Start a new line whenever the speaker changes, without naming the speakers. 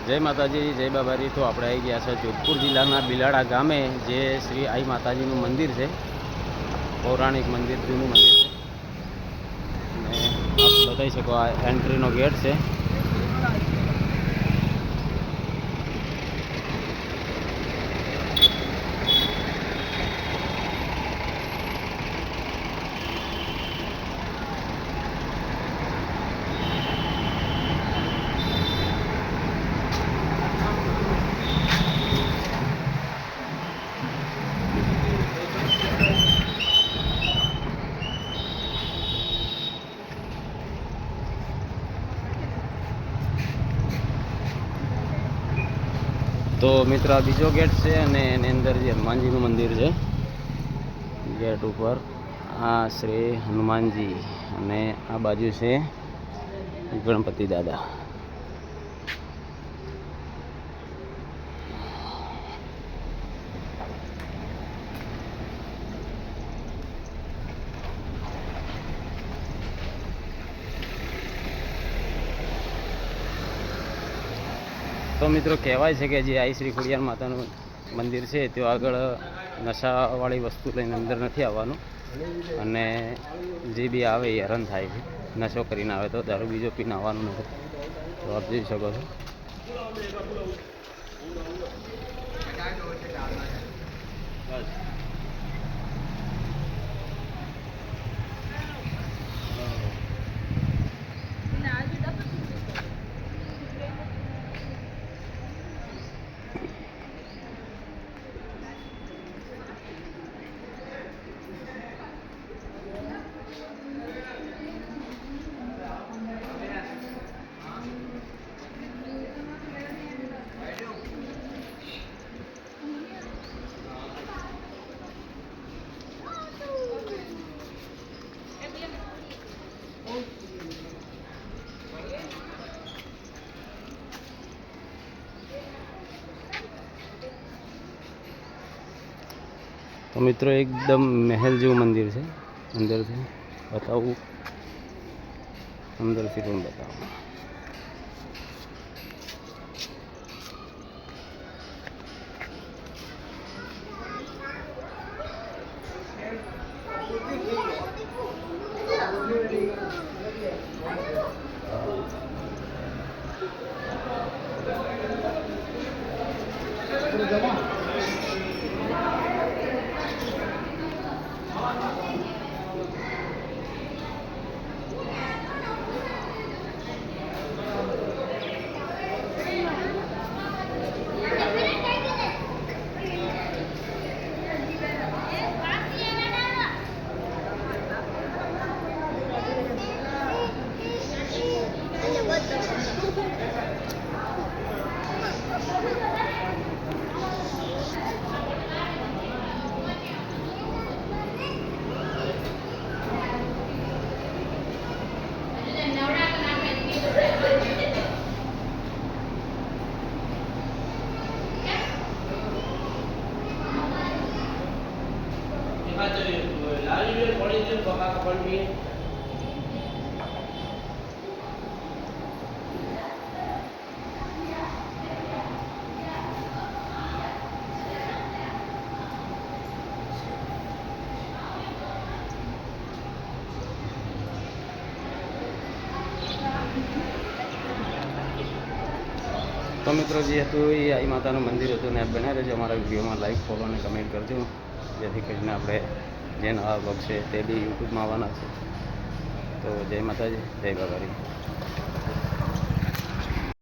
જય માતાજી, જય બાબારી। તો આપણે આવી ગયા છે જોધપુર જિલ્લાના બિલાડા ગામે, જે શ્રી આઈ માતાજીનું મંદિર છે। પૌરાણિક મંદિર, જૂનું મંદિર છે અને આપ બતાવી શકો આ એન્ટ્રીનો ગેટ છે। તો મિત્ર આ બીજો ગેટ છે અને એની અંદર જે હનુમાનજીનું મંદિર છે। ગેટ ઉપર આ શ્રી હનુમાનજી અને આ બાજુ છે ગણપતિ દાદા। તો મિત્રો કહેવાય છે કે જે આઈ શ્રી ખોડિયાર માતાનું મંદિર છે તે આગળ નશાવાળી વસ્તુ લઈને અંદર નથી આવવાનું, અને જે બી આવે એ હેરાન થાય છે। નશો કરીને આવે તો દારૂ બીજો પીને આવવાનું નથી। તો આપ જોઈ શકો છો। તો મિત્રો એકદમ મહેલ જેવું મંદિર છે। અંદરથી બતાવું, અંદરથી પણ બતાવું। તો મિત્રો જે હતું એ આઈ માતાનું મંદિર હતું ને આપ બન્યા રહેજો અમારા વિડીયોમાં, લાઈક, ફોલો અને કમેન્ટ કરજો, જેથી કરીને આપણે જે નવા બ્લોગ છે તે બી યુટ્યુબમાં આવવાના છે। તો જય માતાજી, જય બાબારી।